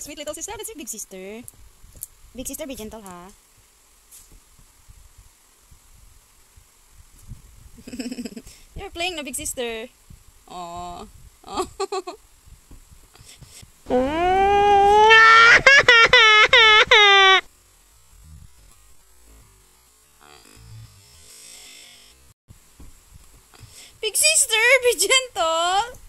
Sweet little sister. That's your big sister. Big sister, be gentle, ha? You're playing na big sister. Aww. Oh. Big sister, be gentle.